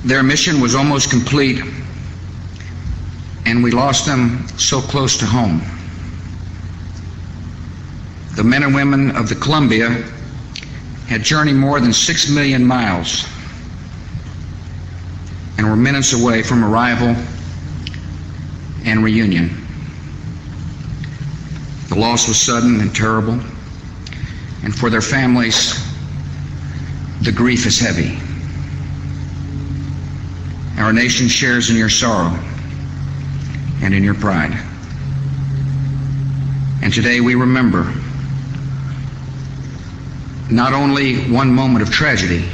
Their mission was almost complete, and we lost them so close to home. The men and women of the Columbia had journeyed more than 6 million miles and were minutes away from arrival and reunion. The loss was sudden and terrible, and for their families, the grief is heavy. Our nation shares in your sorrow and in your pride. And today we remember not only one moment of tragedy,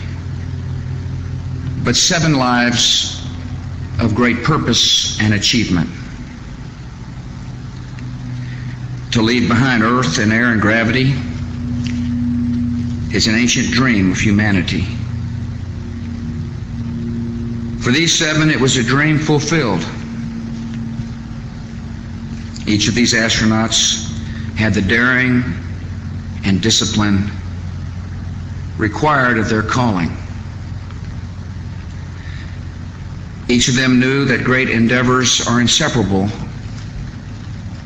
but 7 lives of great purpose and achievement. To leave behind earth and air and gravity is an ancient dream of humanity. For these 7, it was a dream fulfilled. Each of these astronauts had the daring and discipline required of their calling. Each of them knew that great endeavors are inseparable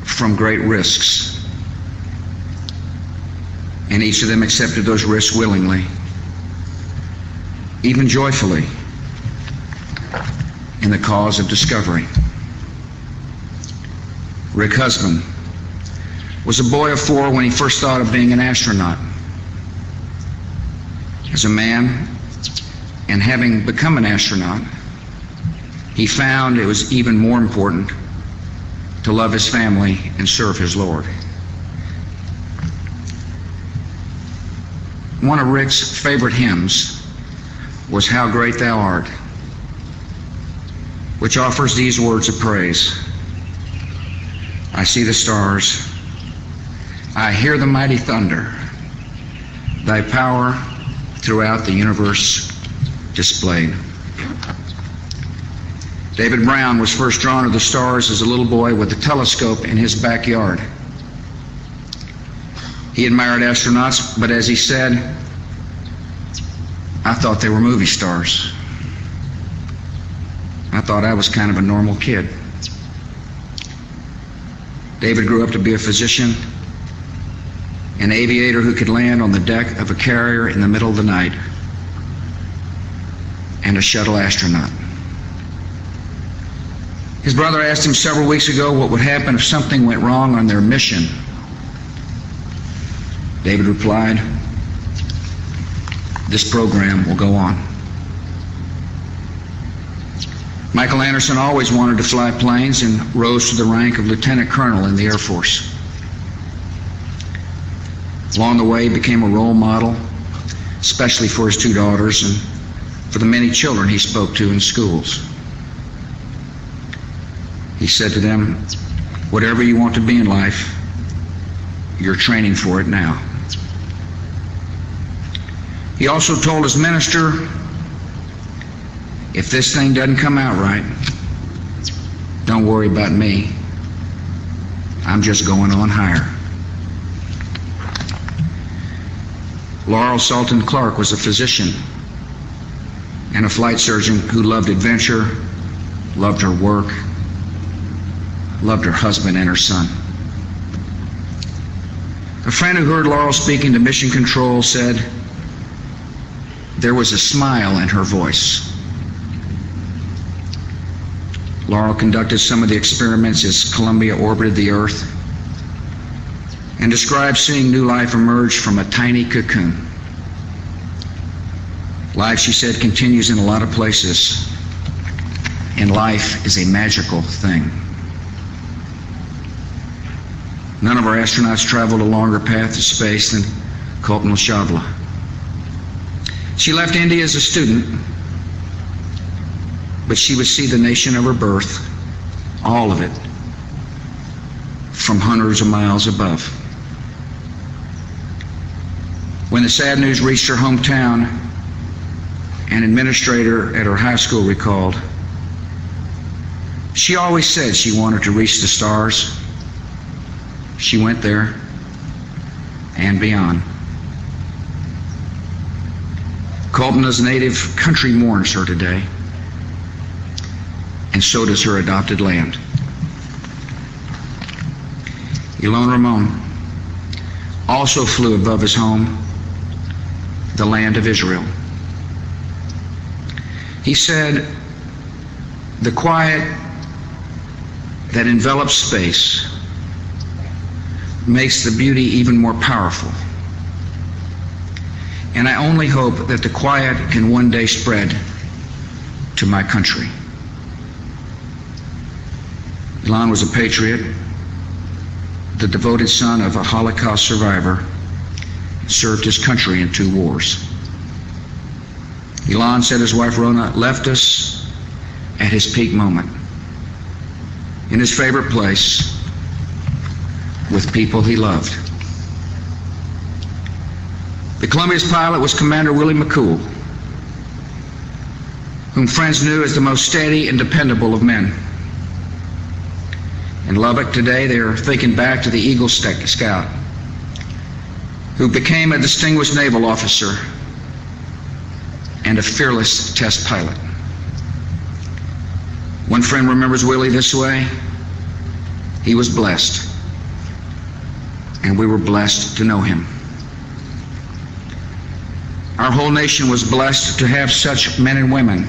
from great risks. And each of them accepted those risks willingly, even joyfully, in the cause of discovery. Rick Husband was a boy of 4 when he first thought of being an astronaut. As a man, and having become an astronaut, he found it was even more important to love his family and serve his Lord. One of Rick's favorite hymns was "How Great Thou Art," which offers these words of praise. I see the stars, I hear the mighty thunder, thy power throughout the universe displayed. David Brown was first drawn to the stars as a little boy with a telescope in his backyard. He admired astronauts, but as he said, I thought they were movie stars. I thought I was kind of a normal kid. David grew up to be a physician, an aviator who could land on the deck of a carrier in the middle of the night, and a shuttle astronaut. His brother asked him several weeks ago what would happen if something went wrong on their mission. David replied, this program will go on. Michael Anderson always wanted to fly planes and rose to the rank of lieutenant colonel in the Air Force. Along the way, he became a role model, especially for his 2 daughters and for the many children he spoke to in schools. He said to them, whatever you want to be in life, you're training for it now. He also told his minister, if this thing doesn't come out right, don't worry about me. I'm just going on higher. Laurel Sultan Clark was a physician and a flight surgeon who loved adventure, loved her work, loved her husband and her son. A friend who heard Laurel speaking to Mission Control said, there was a smile in her voice. Laurel conducted some of the experiments as Columbia orbited the Earth and described seeing new life emerge from a tiny cocoon. Life, she said, continues in a lot of places, and life is a magical thing. None of our astronauts traveled a longer path to space than Kalpana Chawla. She left India as a student, but she would see the nation of her birth, all of it, from hundreds of miles above. When the sad news reached her hometown, an administrator at her high school recalled, she always said she wanted to reach the stars. She went there and beyond. Kalpana's native country mourns her today. and so does her adopted land. Elon Ramon also flew above his home, the land of Israel. He said, "The quiet that envelops space makes the beauty even more powerful. And I only hope that the quiet can one day spread to my country." Elon was a patriot, the devoted son of a Holocaust survivor, served his country in 2 wars. Elon said his wife Rona left us at his peak moment, in his favorite place, with people he loved. The Columbia's pilot was Commander Willie McCool, whom friends knew as the most steady and dependable of men. In Lubbock today, they are thinking back to the Eagle Scout, who became a distinguished naval officer and a fearless test pilot. One friend remembers Willie this way: "He was blessed, and we were blessed to know him." Our whole nation was blessed to have such men and women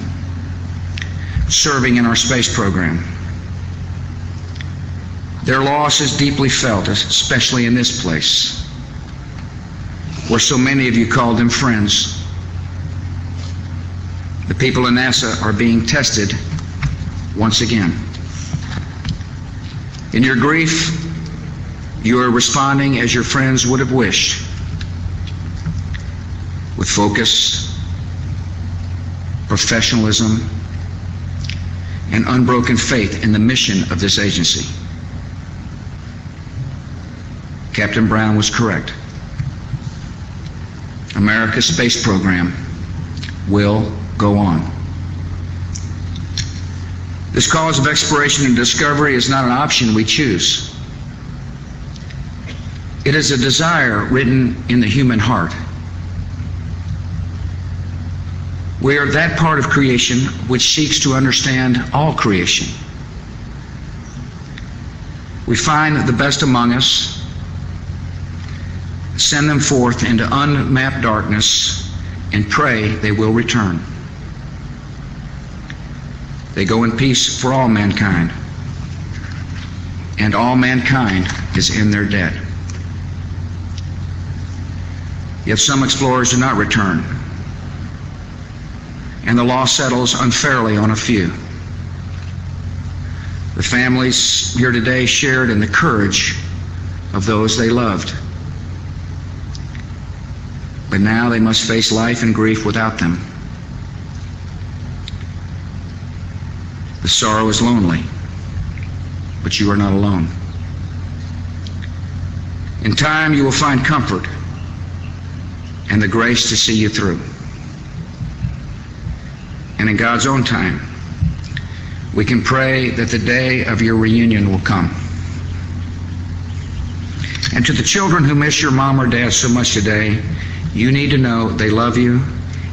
serving in our space program. Their loss is deeply felt, especially in this place, where so many of you called them friends. The people in NASA are being tested once again. In your grief, you are responding as your friends would have wished, with focus, professionalism, and unbroken faith in the mission of this agency. Captain Brown was correct. America's space program will go on. This cause of exploration and discovery is not an option we choose. It is a desire written in the human heart. We are that part of creation which seeks to understand all creation. We find the best among us, send them forth into unmapped darkness, and pray they will return. They go in peace for all mankind, and all mankind is in their debt. Yet some explorers do not return, and the law settles unfairly on a few. The families here today shared in the courage of those they loved, but now they must face life and grief without them. The sorrow is lonely, but you are not alone. In time, you will find comfort and the grace to see you through. And in God's own time, we can pray that the day of your reunion will come. And to the children who miss your mom or dad so much today, you need to know they love you,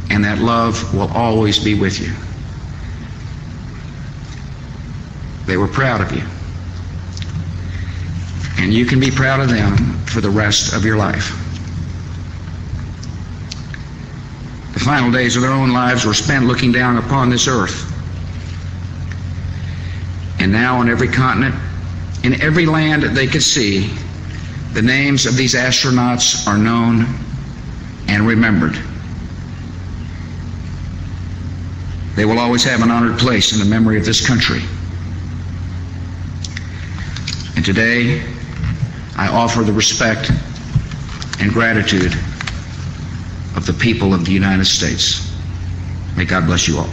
and that love will always be with you. They were proud of you, and you can be proud of them for the rest of your life. The final days of their own lives were spent looking down upon this earth. And now on every continent, in every land that they could see, the names of these astronauts are known and remembered. They will always have an honored place in the memory of this country. And today, I offer the respect and gratitude of the people of the United States. May God bless you all.